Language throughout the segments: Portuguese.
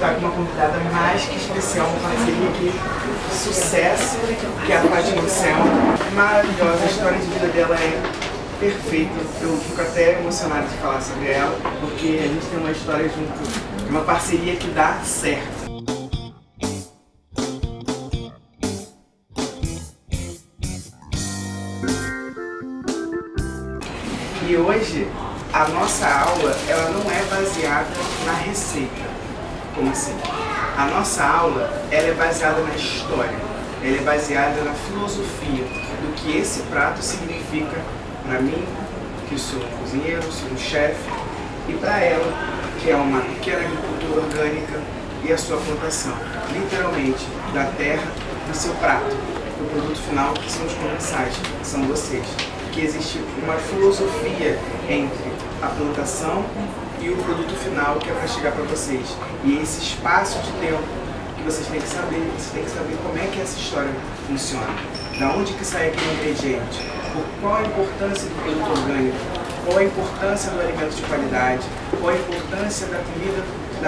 está com uma convidada mais que especial, uma parceria aqui, sucesso, que é a Fátima Céu. Maravilhosa, a história de vida dela é perfeita. Eu fico até emocionado de falar sobre ela, porque a gente tem uma história junto, uma parceria que dá certo. E hoje, a nossa aula, ela não é baseada na receita. Como assim? A nossa aula, ela é baseada na história. Ela é baseada na filosofia do que esse prato significa para mim, que sou um cozinheiro, sou um chefe, e para ela, que é uma pequena agricultura orgânica e a sua plantação, literalmente, da terra do seu prato. O produto final, que são os comensais, que são vocês. Que existe uma filosofia entre a plantação e o produto final, que é para chegar para vocês. E esse espaço de tempo que vocês têm que saber como é que essa história funciona. Da onde que sai aquele ingrediente, qual a importância do produto orgânico, qual a importância do alimento de qualidade, qual a importância da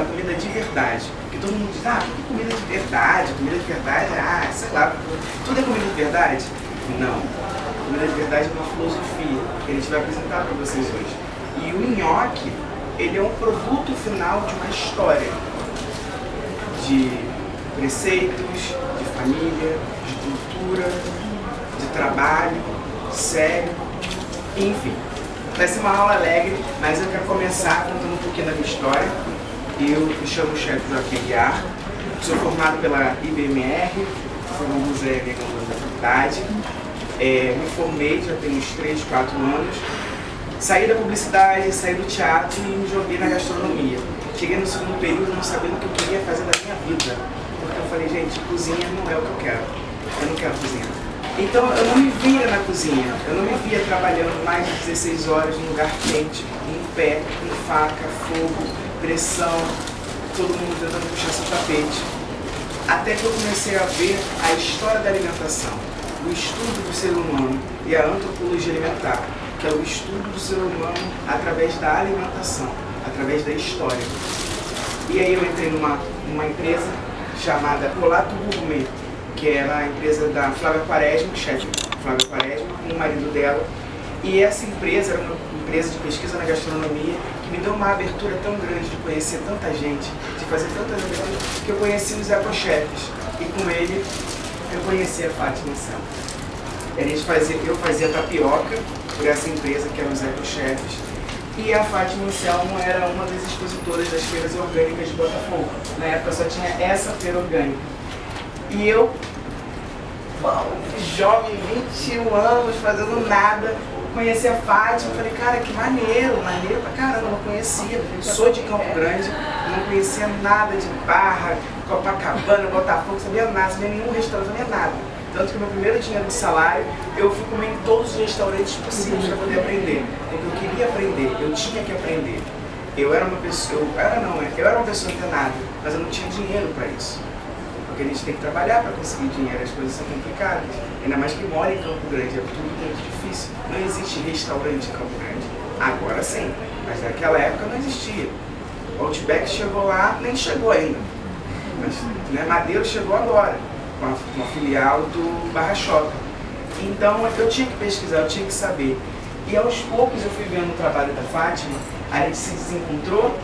comida de verdade. Porque todo mundo diz, que comida de verdade, sei lá, tudo é comida de verdade? Não. Comida de verdade é uma filosofia que a gente vai apresentar para vocês hoje. E o nhoque, ele é um produto final de uma história de preceitos, de família, de cultura, de trabalho, sério, enfim. Vai ser uma aula alegre, mas eu quero começar contando um pouquinho da minha história. Eu me chamo o chefe Joaquim Aguiar, sou formado pela IBMR, fui no Museu da Faculdade. Me formei, já tenho uns 3, 4 anos. Saí da publicidade, saí do teatro e me joguei na gastronomia. Cheguei no segundo período não sabendo o que eu queria fazer da minha vida. Porque eu falei, gente, cozinha não é o que eu quero. Eu não quero cozinhar. Então eu não me via na cozinha. Eu não me via trabalhando mais de 16 horas num lugar quente, em pé, com faca, fogo, pressão, todo mundo tentando puxar seu tapete. Até que eu comecei a ver a história da alimentação. O estudo do ser humano e a antropologia alimentar, que é o estudo do ser humano através da alimentação, através da história. E aí eu entrei numa empresa chamada Colato Gourmet, que era a empresa da Flávia Quaresma, chefe Flávia Quaresma, com o marido dela. E essa empresa era uma empresa de pesquisa na gastronomia que me deu uma abertura tão grande de conhecer tanta gente, de fazer tantas coisas, que eu conheci os ecochefes. E com ele eu conheci a Fátima Céu. Eu fazia tapioca por essa empresa que era os ecochefes. E a Fátima Céu era uma das expositoras das feiras orgânicas de Botafogo. Na época só tinha essa feira orgânica. E eu, jovem, 21 anos, fazendo nada, conheci a Fátima, falei, cara, que maneiro pra caramba, não conhecia. Sou de Campo Grande, não conhecia nada de Barra, Copacabana, Botafogo, sabia nada, sabia nenhum restaurante, sabia nada. Tanto que meu primeiro dinheiro de salário, eu fui comer em todos os restaurantes possíveis para poder aprender. Porque eu queria aprender, eu tinha que aprender. Eu era uma pessoa antenada, mas eu não tinha dinheiro para isso. Porque a gente tem que trabalhar para conseguir dinheiro, as coisas são complicadas. Ainda mais que mora em Campo Grande, é tudo muito difícil. Não existe restaurante em Campo Grande. Agora sim, mas naquela época não existia. O Outback chegou lá, nem chegou ainda. Mas Madeiro chegou agora, com uma filial do Barra Shopping. Então eu tinha que pesquisar, eu tinha que saber. E aos poucos eu fui vendo o trabalho da Fátima, a gente se desencontrou,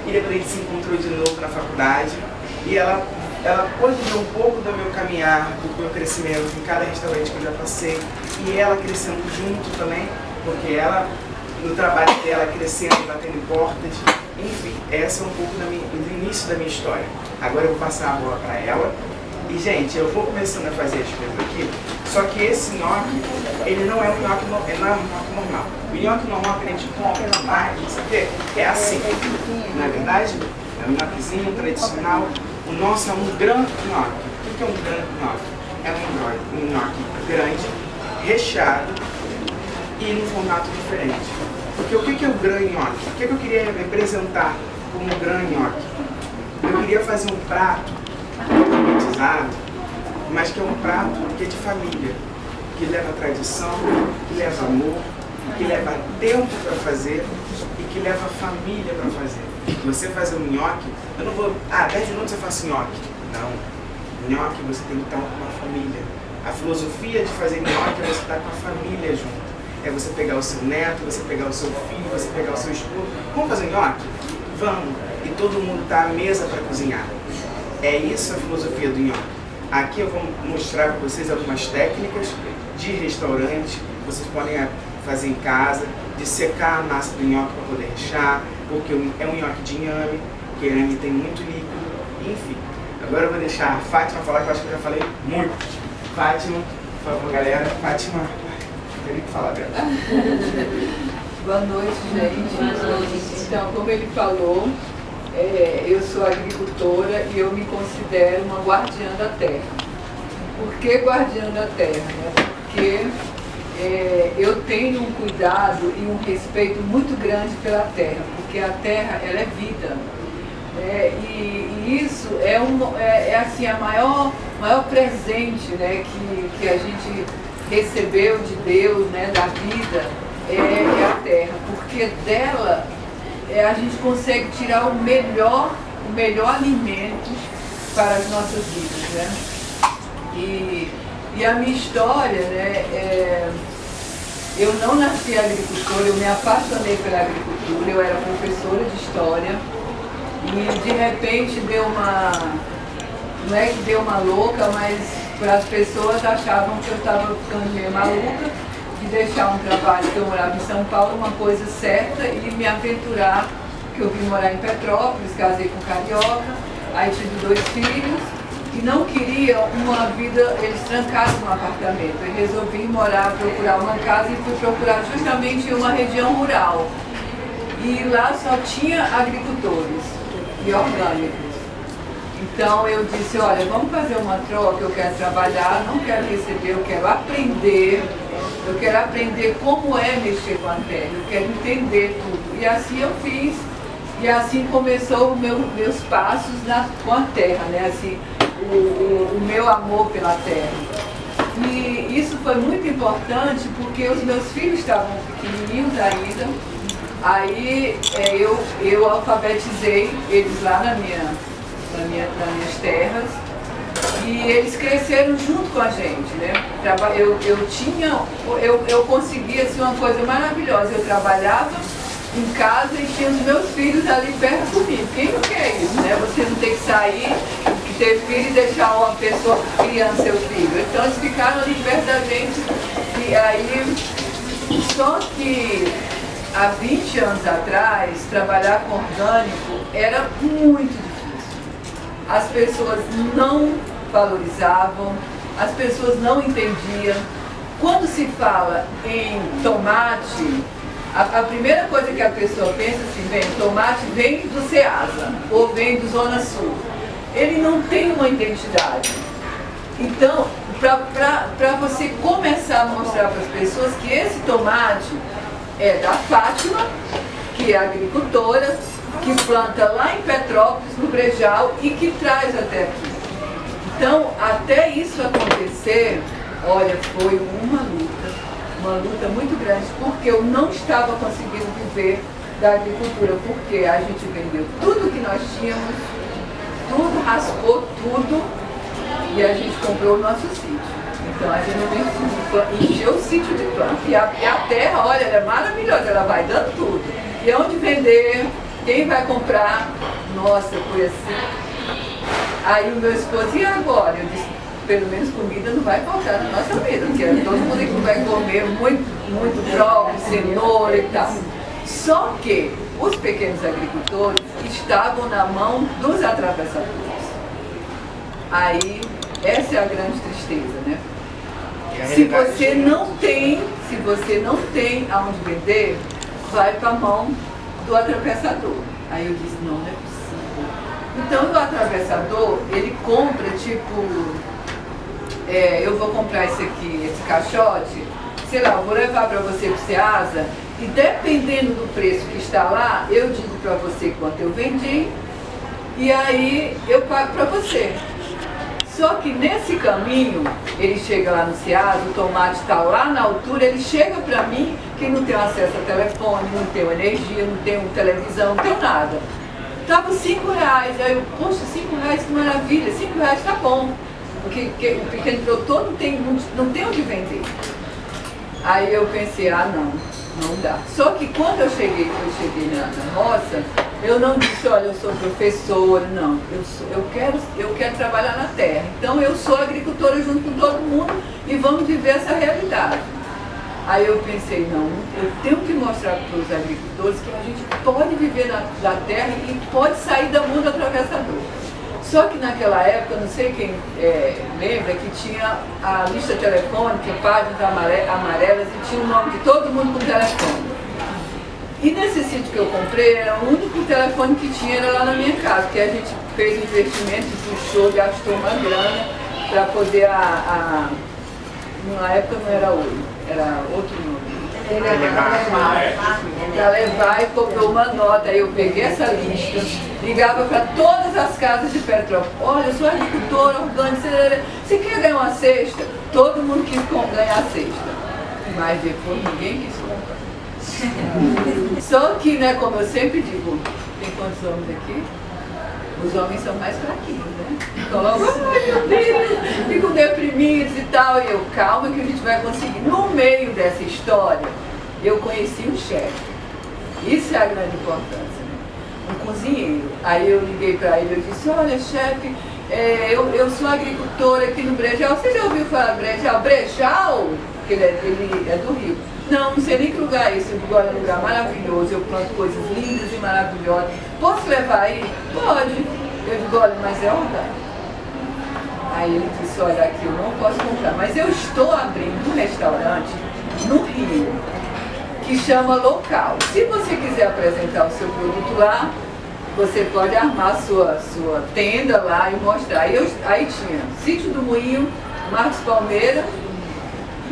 e depois a gente se encontrou de novo na faculdade, e ela pôde ver um pouco do meu caminhar, do meu crescimento em cada restaurante que eu já passei, e ela crescendo junto também, porque ela, no trabalho dela, crescendo, batendo em portas, enfim, essa é um pouco do início da minha história. Agora eu vou passar a bola para ela, e gente, eu vou começando a fazer as coisas aqui, só que esse nhoque, ele não é um nhoque normal. O nhoque normal que a gente compra na máquina, sabe o quê? É assim, não é verdade? É um nhoquezinho tradicional. O nosso é um grande nhoque. O que é um grande nhoque? É um nhoque grande, recheado e num formato diferente. Porque o que é o grande nhoque? O que eu queria representar como um grande nhoque? Eu queria fazer um prato automatizado, mas que é um prato que é de família, que leva tradição, que leva amor, que leva tempo para fazer e que leva família para fazer. Você fazer um nhoque, eu não vou, 10 minutos eu faço nhoque. Não, nhoque você tem que estar com uma família. A filosofia de fazer nhoque é você estar com a família junto. É você pegar o seu neto, você pegar o seu filho, você pegar o seu esposo. Vamos fazer nhoque? Vamos. E todo mundo está à mesa para cozinhar. É isso a filosofia do nhoque. Aqui eu vou mostrar para vocês algumas técnicas de restaurante. Vocês podem fazer em casa, de secar a massa do nhoque para poder rechear, porque é um nhoque de inhame, que inhame tem muito líquido, enfim. Agora eu vou deixar a Fátima falar, que eu acho que eu já falei muito. Fátima, por favor, galera. Fátima, não tem nem o que falar dela. Boa noite, gente. Boa noite. Então, como ele falou, eu sou agricultora e eu me considero uma guardiã da terra. Por que guardiã da terra? Porque eu tenho um cuidado e um respeito muito grande pela terra, porque a terra, ela é vida. E isso é assim, a maior presente, né, que a gente recebeu de Deus, né, da vida, é a terra, porque dela a gente consegue tirar o melhor alimento para as nossas vidas, né? E a minha história, né, eu não nasci agricultora, eu me apaixonei pela agricultura, eu era professora de história e de repente não é que deu uma louca, mas as pessoas achavam que eu estava ficando meio maluca de deixar um trabalho que eu morava em São Paulo, uma coisa certa, e me aventurar, que eu vim morar em Petrópolis, casei com um carioca, aí tive 2 filhos e não queria uma vida, eles trancaram no apartamento. Eu resolvi procurar uma casa e fui procurar justamente em uma região rural. E lá só tinha agricultores e orgânicos. Então eu disse, olha, vamos fazer uma troca, eu quero trabalhar, não quero receber, eu quero aprender como é mexer com a terra, eu quero entender tudo. E assim eu fiz, e assim começou os meus passos com a terra, né? Assim, o meu amor pela terra. E isso foi muito importante porque os meus filhos estavam pequenininhos ainda. Aí eu alfabetizei eles lá nas minhas terras e eles cresceram junto com a gente, né? Eu conseguia assim, uma coisa maravilhosa, eu trabalhava em casa e tinha os meus filhos ali perto comigo. Quem não quer isso, né? Você não tem que sair, ter filho e deixar uma pessoa criando seu filho. Então eles ficaram ali perto da gente e aí, só que há 20 anos atrás, trabalhar com orgânico era muito difícil. As pessoas não valorizavam, as pessoas não entendiam. Quando se fala em tomate, a primeira coisa que a pessoa pensa assim, tomate vem do Ceasa ou vem do Zona Sul. Ele não tem uma identidade. Então, para você começar a mostrar para as pessoas que esse tomate é da Fátima, que é agricultora, que planta lá em Petrópolis, no Brejal, e que traz até aqui. Então, até isso acontecer, olha, foi uma luta muito grande, porque eu não estava conseguindo viver da agricultura, porque a gente vendeu tudo que nós tínhamos, tudo, raspou tudo, e a gente comprou o nosso sítio. Então a gente encheu o sítio de planta. E a terra, olha, ela é maravilhosa, ela vai dando tudo. E onde vender, quem vai comprar, nossa, foi assim. Aí o meu esposo, e agora? Eu disse, pelo menos comida não vai faltar na nossa vida, porque todo mundo aqui vai comer muito brócolis, cenoura e tal. Só que os pequenos agricultores estavam na mão dos atravessadores. Aí, essa é a grande tristeza, né? Se você não tem aonde vender, vai para a mão do atravessador. Aí eu disse, não é possível. Então o atravessador, ele compra eu vou comprar esse caixote, sei lá, eu vou levar para você pro Ceasa, e dependendo do preço que está lá, eu digo para você quanto eu vendi, e aí eu pago para você. Só que nesse caminho, ele chega lá no Ceasa, o tomate está lá na altura, ele chega para mim, que não tem acesso a telefone, não tem energia, não tem televisão, não tem nada. Estava R$5. Aí eu, poxa, R$5, que maravilha, R$5 tá bom. Porque o pequeno produtor não tem onde vender. Aí eu pensei, não dá. Só que quando eu cheguei na roça, eu não disse, olha, eu sou professora, não. Eu quero trabalhar na terra. Então eu sou agricultora junto com todo mundo e vamos viver essa realidade. Aí eu pensei, não, eu tenho que mostrar para os agricultores que a gente pode viver na terra e pode sair da mundo atravessador. Só que naquela época, não sei quem lembra, que tinha a lista telefônica, páginas amarelas, e tinha o nome de todo mundo com telefone. E nesse sítio que eu comprei, era o único telefone que tinha, era lá na minha casa, porque a gente fez um investimento, puxou, gastou uma grana para poder na época não era Oi, era outro nome. Para levar e comprou uma nota. Aí eu peguei essa lista, ligava para todas as casas de Petrópolis. Olha, eu sou agricultora orgânica, você quer ganhar uma cesta? Todo mundo quis ganhar a cesta. Mas depois ninguém quis comprar. Só que, né, como eu sempre digo, tem quantos homens aqui? Os homens são mais fraquinhos, né? Então logo, ai meu Deus, ficam deprimidos e tal. E eu, calma que a gente vai conseguir. No meio dessa história, eu conheci um chefe. Isso é a grande importância, né? Um cozinheiro. Aí eu liguei para ele e disse, olha chefe, eu sou agricultora aqui no Brejal. Você já ouviu falar Brejal? Brejal? Porque ele é do Rio. Não sei nem que lugar é esse, eu digo, olha, é um lugar maravilhoso, eu planto coisas lindas e maravilhosas. Posso levar aí? Pode. Eu digo, olha, mas é orgânico. Aí ele disse, olha, aqui eu não posso comprar, mas eu estou abrindo um restaurante no Rio, que chama Local. Se você quiser apresentar o seu produto lá, você pode armar sua tenda lá e mostrar. Aí tinha Sítio do Moinho, Marcos Palmeira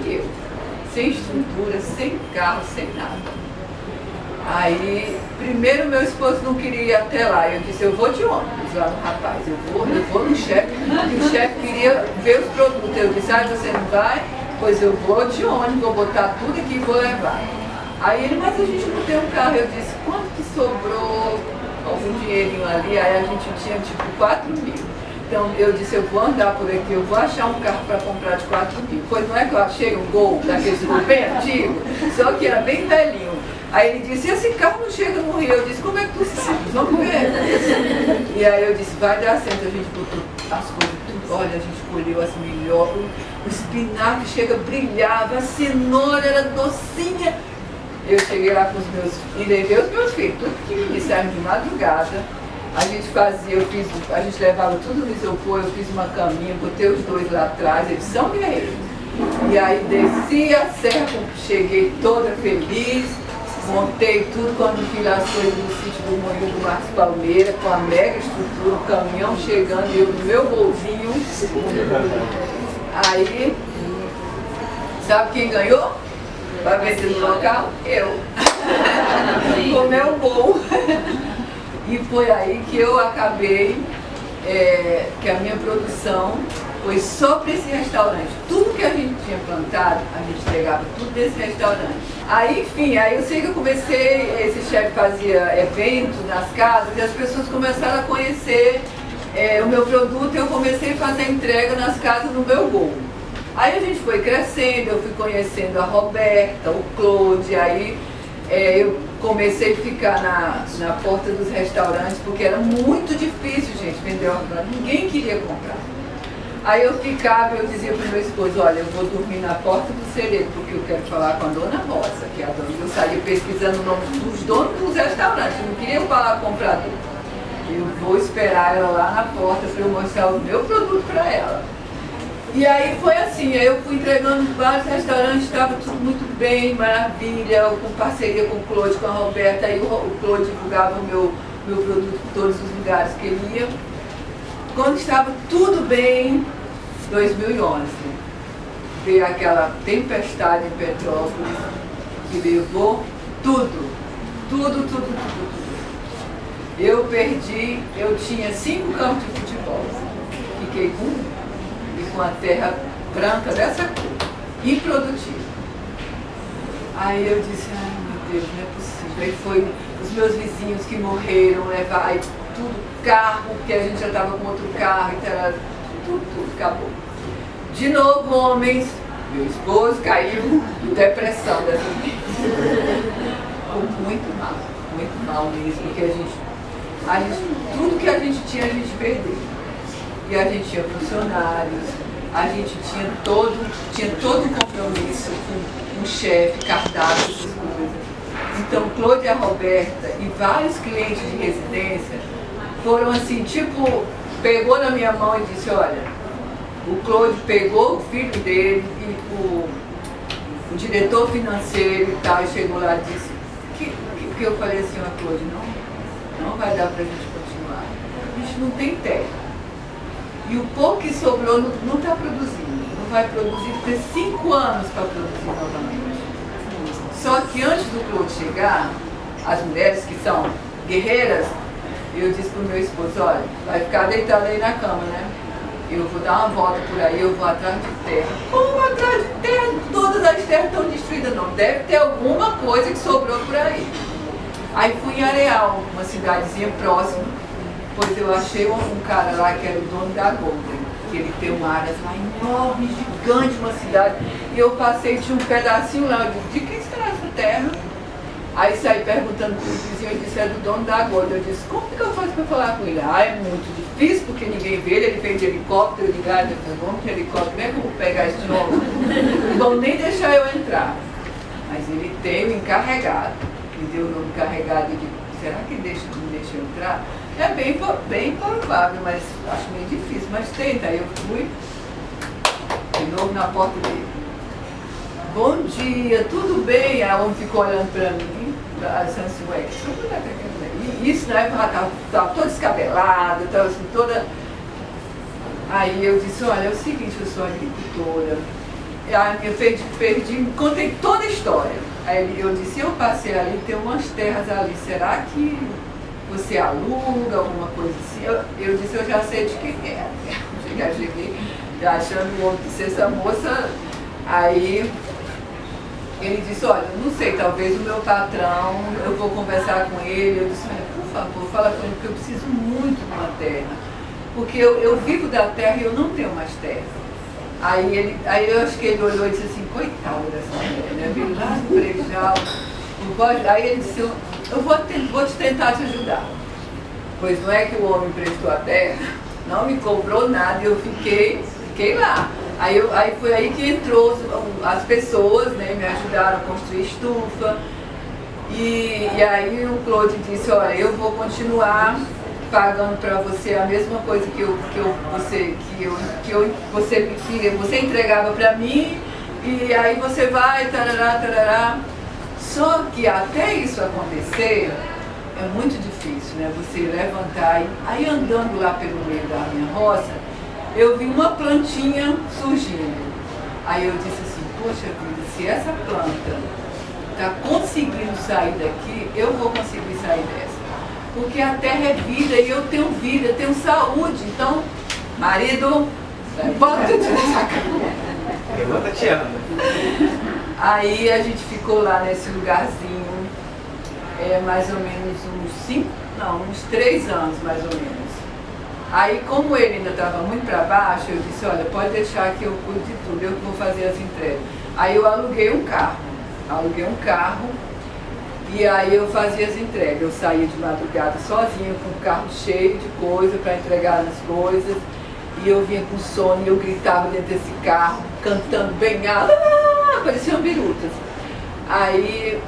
e eu. Sem estrutura, sem carro, sem nada. Aí, primeiro meu esposo não queria ir até lá. Eu disse, eu vou de ônibus lá no rapaz, eu vou no chefe, e o chefe queria ver os produtos. Eu disse, você não vai? Pois eu vou de ônibus, vou botar tudo aqui e vou levar. Aí ele, mas a gente não tem um carro. Eu disse, quanto que sobrou algum dinheirinho ali? Aí a gente tinha tipo 4.000. Então eu disse, eu vou andar por aqui, eu vou achar um carro para comprar de 4.000. Pois não é que eu achei um Gol, daqueles bem antigo, só que era bem velhinho. Aí ele disse, esse carro não chega no Rio. Eu disse, como é que tu sabe? Vamos ver. E aí eu disse, vai dar certo. A gente botou as coisas tudo, olha, a gente colheu as melhores, o espinafre chega, brilhava, a cenoura era docinha. Eu cheguei lá com os meus, e levei os meus filhos, tudo pequenininho, saíram de madrugada. A gente a gente levava tudo no isopor, eu fiz uma caminha, botei os dois lá atrás, eles são guerreiros. E aí desci a serra, cheguei toda feliz, montei tudo quando fiz as coisas do sítio do Moinho do Marcos Palmeira, com a mega estrutura, o caminhão chegando, eu no meu bolzinho. Aí, sabe quem ganhou? Para vender no local? Eu. Com meu bolo. E foi aí que eu acabei, que a minha produção foi só para esse restaurante. Tudo que a gente tinha plantado, a gente entregava tudo desse restaurante. Aí, enfim, aí eu sei que eu comecei, esse chefe fazia eventos nas casas e as pessoas começaram a conhecer o meu produto e eu comecei a fazer entrega nas casas no meu Gol. Aí a gente foi crescendo, eu fui conhecendo a Roberta, o Claude, aí eu comecei a ficar na porta dos restaurantes, porque era muito difícil, gente, vender orgânico, ninguém queria comprar. Aí eu ficava, eu dizia para o meu esposo, olha, eu vou dormir na porta do cereiro, porque eu quero falar com a dona Rosa, que é a dona. Eu saía pesquisando o nome dos donos dos restaurantes, eu não queria falar com o comprador. Eu vou esperar ela lá na porta para eu mostrar o meu produto para ela. E aí foi assim, aí eu fui entregando vários restaurantes, estava tudo muito bem, maravilha, com parceria com o Claude, com a Roberta, aí o Claude divulgava o meu produto em todos os lugares que ele ia. Quando estava tudo bem, 2011, veio aquela tempestade em Petrópolis, que levou tudo. Eu perdi, eu tinha 5 campos de futebol, fiquei com um. Com a terra branca dessa cor, improdutiva. Aí eu disse, ai meu Deus, não é possível. Aí foi os meus vizinhos que morreram, tudo, carro, porque a gente já estava com outro carro, então era tudo acabou. De novo, homens, meu esposo caiu em depressão dessa vez. Muito mal mesmo, porque a gente, tudo que a gente tinha, perdeu. E a gente tinha funcionários, a gente tinha todo um compromisso com um chefe, cardápio, essas coisas. Então, Claude e a Roberta e vários clientes de residência foram assim, tipo, pegou na minha mão e disse, olha, o Claude pegou o filho dele e o diretor financeiro e tal, e chegou lá e disse, que eu falei assim, ó, Claude, não vai dar pra gente continuar. A gente não tem terra. E o pouco que sobrou não está produzindo. Não vai produzir, tem 5 anos para produzir novamente. Só que antes do Claude chegar, as mulheres que são guerreiras, eu disse para o meu esposo, olha, vai ficar deitado aí na cama, né? Eu vou dar uma volta por aí, eu vou atrás de terra. Como atrás de terra? Todas as terras estão destruídas, não. Deve ter alguma coisa que sobrou por aí. Aí fui em Areal, uma cidadezinha próxima, pois eu achei um cara lá que era o dono da Golden, que ele tem uma área lá enorme, gigante, uma cidade. E eu passei, tinha um pedacinho lá, eu disse, de quem será essa terra? Aí saí perguntando para o vizinho, ele disse, é do dono da Golden. Eu disse, como que eu faço para falar com ele? É muito difícil, porque ninguém vê ele vem de helicóptero, eu falei, vamos de helicóptero, como é que eu vou pegar esse nome? Não vão nem deixar eu entrar. Mas ele tem o encarregado, me deu o nome encarregado de, será que me deixa eu entrar? É bem provável, mas acho meio difícil, mas tenta. Aí eu fui de novo na porta dele. Bom dia, tudo bem? A homem ficou olhando para mim, a Sansué. E isso na época ela estava toda descabelada, estava assim, toda. Aí eu disse, olha, é o seguinte, eu sou agricultora. Eu contei toda a história. Aí eu disse, eu passei ali, tem umas terras ali, será que você aluga, alguma coisa assim? Eu disse, eu já sei de quem é. Já cheguei, já achando o homem que ser essa moça. Aí ele disse, olha, não sei, talvez o meu patrão, eu vou conversar com ele. Eu disse, olha, por favor, fala com ele, porque eu preciso muito de uma terra. Porque eu vivo da terra e eu não tenho mais terra. Aí eu acho que ele olhou e disse assim, coitada dessa mulher, né? Veio lá no Brejal. Aí ele disse, eu vou te tentar te ajudar. Pois não é que o homem prestou a terra, não me cobrou nada e eu fiquei lá. Aí foi aí que entrou as pessoas, né, me ajudaram a construir estufa. E aí o Claude disse, olha, eu vou continuar pagando para você a mesma coisa que você entregava para mim, e aí você vai, tarará, tarará. Só que até isso acontecer, é muito difícil, né? Você levantar aí andando lá pelo meio da minha roça, eu vi uma plantinha surgindo. Aí eu disse assim, poxa vida, se essa planta está conseguindo sair daqui, eu vou conseguir sair dessa. Porque a terra é vida e eu tenho vida, eu tenho saúde. Então, marido, levanta-te dessa cama. Levanta-te, Ana. Aí a gente ficou lá nesse lugarzinho, mais ou menos uns 3 anos, mais ou menos. Aí, como ele ainda estava muito para baixo, eu disse, olha, pode deixar que eu cuide de tudo, eu que vou fazer as entregas. Aí eu aluguei um carro, e aí eu fazia as entregas. Eu saía de madrugada sozinha, com o carro cheio de coisa para entregar as coisas, e eu vinha com sono e eu gritava dentro desse carro, cantando bem alto, pareciam birutas. Aí,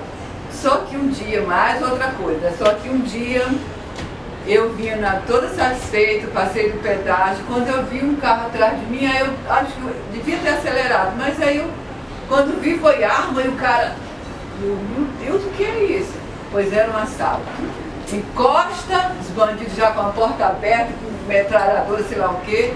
só que um dia, mais outra coisa, só que um dia eu vinha toda satisfeita, passei do pedágio, quando eu vi um carro atrás de mim, aí eu acho que eu devia ter acelerado, mas aí eu, quando vi, foi arma e o cara, meu Deus, o que é isso? Pois era um assalto. Encosta, os bandidos já com a porta aberta, com metralhadora, sei lá o quê.